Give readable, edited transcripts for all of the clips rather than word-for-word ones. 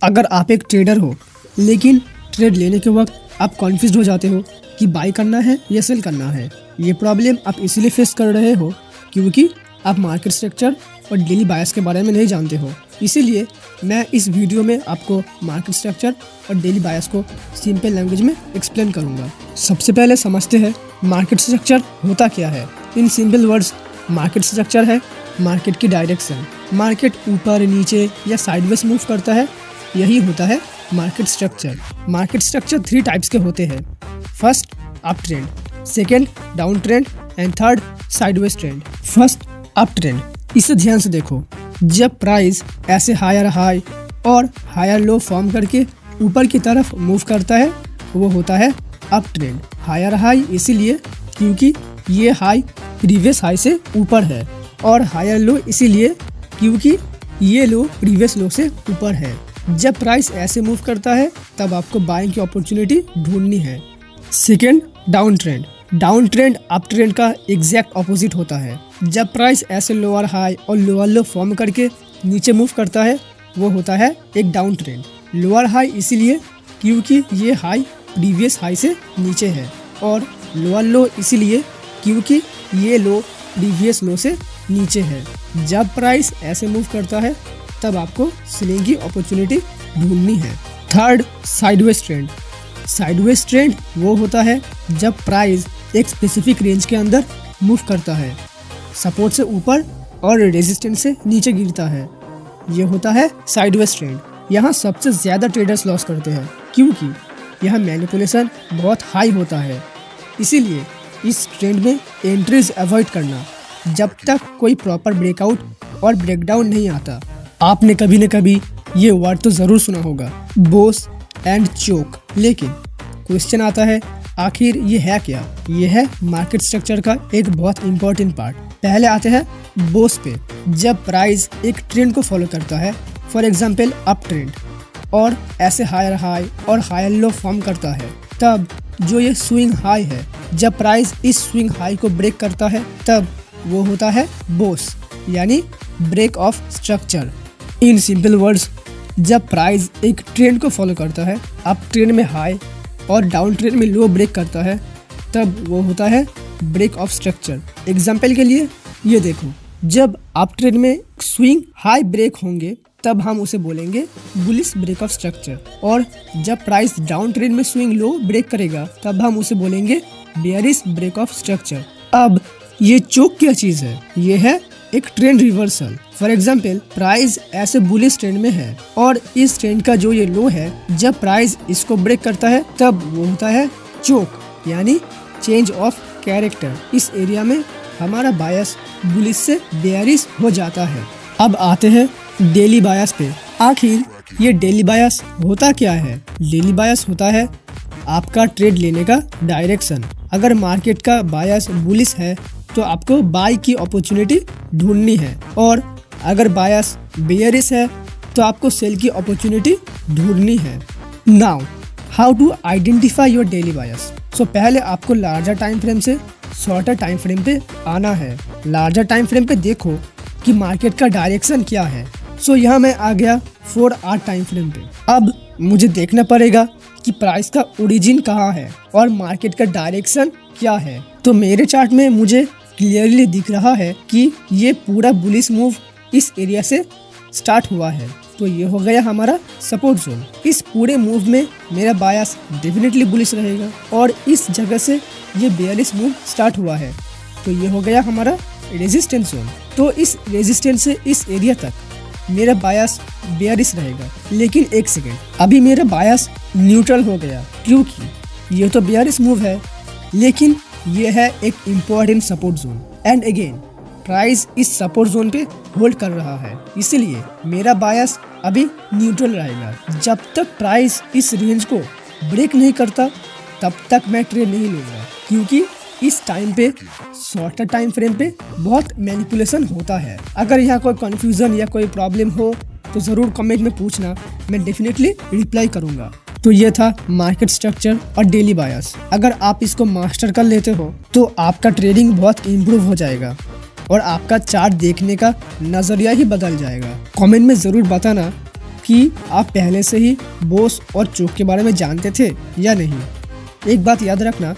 अगर आप एक ट्रेडर हो लेकिन ट्रेड लेने के वक्त आप कॉन्फ्यूज हो जाते हो कि बाई करना है या सेल करना है, ये प्रॉब्लम आप इसीलिए फेस कर रहे हो क्योंकि आप मार्केट स्ट्रक्चर और डेली बायस के बारे में नहीं जानते हो। इसीलिए मैं इस वीडियो में आपको मार्केट स्ट्रक्चर और डेली बायस को सिंपल लैंग्वेज में एक्सप्लेन करूंगा। सबसे पहले समझते हैं मार्केट स्ट्रक्चर होता क्या है। इन सिंपल वर्ड्स, मार्केट स्ट्रक्चर है मार्केट की डायरेक्शन। मार्केट ऊपर, नीचे या साइडवेज मूव करता है, यही होता है market structure. Market structure 3 types के होते हैं। First, up trend, second, down trend and third, sideways trend. First, up trend. इसे ध्यान से देखो। जब प्राइस ऐसे हायर हाई और हायर लो फॉर्म करके ऊपर की तरफ मूव करता है, वो होता है अप ट्रेंड। हायर हाई इसीलिए क्योंकि ये हाई प्रीवियस हाई से ऊपर है, और हायर लो इसीलिए क्योंकि ये लो प्रीवियस लो से ऊपर है। जब प्राइस ऐसे मूव करता है तब आपको बाइंग की अपॉर्चुनिटी ढूंढनी है। Second, down trend. Down trend up trend का एग्जैक्ट ऑपोजिट होता है। जब प्राइस ऐसे लोअर हाई और लोअर लो फॉर्म करके नीचे मूव करता है, वो होता है एक डाउन ट्रेंड। लोअर हाई इसीलिए क्योंकि ये हाई प्रीवियस हाई से नीचे है, और लोअर लो इसीलिए क्योंकि ये लो प्रीवियस लो से नीचे है। जब प्राइस ऐसे मूव करता है तब आपको सेलिंग की अपॉर्चुनिटी ढूंढनी है। Third, sideways trend. Sideways trend वो होता है जब प्राइस एक स्पेसिफिक रेंज के अंदर मूव करता है, सपोर्ट से ऊपर और रेजिस्टेंस से नीचे गिरता है, ये होता है साइडवेज ट्रेंड। यहाँ सबसे ज़्यादा ट्रेडर्स लॉस करते हैं क्योंकि यहाँ मैनिपुलेशन बहुत हाई होता है। इसीलिए इस ट्रेंड में एंट्रीज अवॉइड करना जब तक कोई प्रॉपर ब्रेकआउट और ब्रेकडाउन नहीं आता। आपने कभी न कभी ये वर्ड तो ज़रूर सुना होगा, बोस एंड चोक। लेकिन क्वेश्चन आता है, आखिर ये है क्या? ये है मार्केट स्ट्रक्चर का एक बहुत इंपॉर्टेंट पार्ट। पहले आते हैं बोस पे। जब प्राइस एक ट्रेंड को फॉलो करता है, फॉर एग्जांपल अप ट्रेंड, और ऐसे हायर हाई और हायर लो फॉर्म करता है, तब जो ये स्विंग हाई है, जब प्राइस इस स्विंग हाई को ब्रेक करता है तब वो होता है बोस, यानी break of structure. In simple words, जब प्राइस एक ट्रेंड को फॉलो करता है, अप ट्रेंड में हाई और डाउन ट्रेंड में लो ब्रेक करता है, तब वो होता है ब्रेक ऑफ स्ट्रक्चर। एग्जाम्पल के लिए ये देखो, जब अप ट्रेंड में स्विंग हाई ब्रेक होंगे तब हम उसे बोलेंगे बुलिश ब्रेक ऑफ स्ट्रक्चर, और जब प्राइस डाउन ट्रेंड में स्विंग लो ब्रेक करेगा तब हम उसे बोलेंगे बेयरिश ब्रेक ऑफ स्ट्रक्चर। अब ये चोक क्या चीज़ है? ये है एक trend reversal. For example, price ऐसे बुलिश ट्रेंड में है और इस ट्रेंड का जो ये लो है, जब प्राइस इसको ब्रेक करता है तब वो होता है चोक, यानी चेंज ऑफ कैरेक्टर। इस एरिया में हमारा बायस बुलिश से बेयरिश हो जाता है। अब आते हैं डेली बायस पे। आखिर ये डेली बायस होता क्या है? डेली बायस होता है आपका ट्रेड लेने का डायरेक्शन। अगर मार्केट का बायस बुलिश है तो आपको बाई की अपॉर्चुनिटी ढूंढनी है, और अगर बायस बेयरिश है तो आपको सेल की अपॉर्चुनिटी ढूंढनी है। Now how to identify your daily bias? So पहले आपको लार्जर टाइम फ्रेम से शॉर्टर टाइम फ्रेम पे आना है। लार्जर टाइम फ्रेम पे देखो कि मार्केट का डायरेक्शन क्या है। सो यहाँ मैं आ गया 4 आवर टाइम फ्रेम पे। अब मुझे देखना पड़ेगा कि प्राइस का ओरिजिन कहाँ है और मार्केट का डायरेक्शन क्या है। तो मेरे चार्ट में मुझे क्लियरली दिख रहा है कि ये पूरा बुलिश मूव इस एरिया से स्टार्ट हुआ है, तो ये हो गया हमारा सपोर्ट जोन। इस पूरे मूव में मेरा बायस डेफिनेटली बुलिश रहेगा, और इस जगह से ये बेयरिश मूव स्टार्ट हुआ है, तो ये हो गया हमारा रेजिस्टेंस जोन। तो इस रेजिस्टेंस से इस एरिया तक मेरा बायस बेयरिश रहेगा। लेकिन एक सेकेंड, अभी मेरा बायस न्यूट्रल हो गया क्योंकि ये तो बेयरिश मूव है, लेकिन ये है एक important support zone, and again price इस सपोर्ट जोन पे होल्ड कर रहा है, इसलिए मेरा बायस अभी न्यूट्रल रहेगा। जब तक प्राइस इस रेंज को ब्रेक नहीं करता तब तक मैं ट्रेड नहीं लूँगा, क्योंकि इस टाइम पे शॉर्टर टाइम फ्रेम पे बहुत मैनिपुलेशन होता है। अगर यहाँ कोई कन्फ्यूज़न या कोई प्रॉब्लम हो तो ज़रूर कमेंट में पूछना, मैं डेफिनेटली रिप्लाई करूँगा। तो ये था मार्केट स्ट्रक्चर और डेली बायस। अगर आप इसको मास्टर कर लेते हो तो आपका ट्रेडिंग बहुत इम्प्रूव हो जाएगा और आपका चार्ट देखने का नज़रिया ही बदल जाएगा। कमेंट में ज़रूर बताना कि आप पहले से ही बोस और चोक के बारे में जानते थे या नहीं। एक बात याद रखना,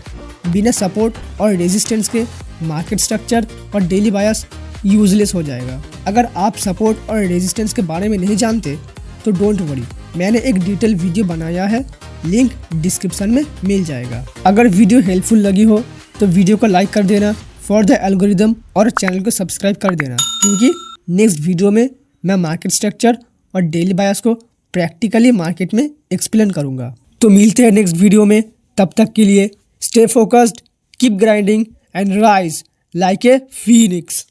बिना सपोर्ट और रेजिस्टेंस के मार्केट स्ट्रक्चर और डेली बायस यूजलेस हो जाएगा। अगर आप सपोर्ट और रेजिस्टेंस के बारे में नहीं जानते तो डोंट वरी, मैंने एक डिटेल वीडियो बनाया है, लिंक डिस्क्रिप्शन में मिल जाएगा। अगर वीडियो हेल्पफुल लगी हो तो वीडियो को लाइक कर देना फॉर द एल्गोरिदम और चैनल को सब्सक्राइब कर देना, क्योंकि नेक्स्ट वीडियो में मैं मार्केट स्ट्रक्चर और डेली बायस को प्रैक्टिकली मार्केट में एक्सप्लेन करूंगा। तो मिलते हैं नेक्स्ट वीडियो में, तब तक के लिए stay focused, keep grinding and rise like a Phoenix.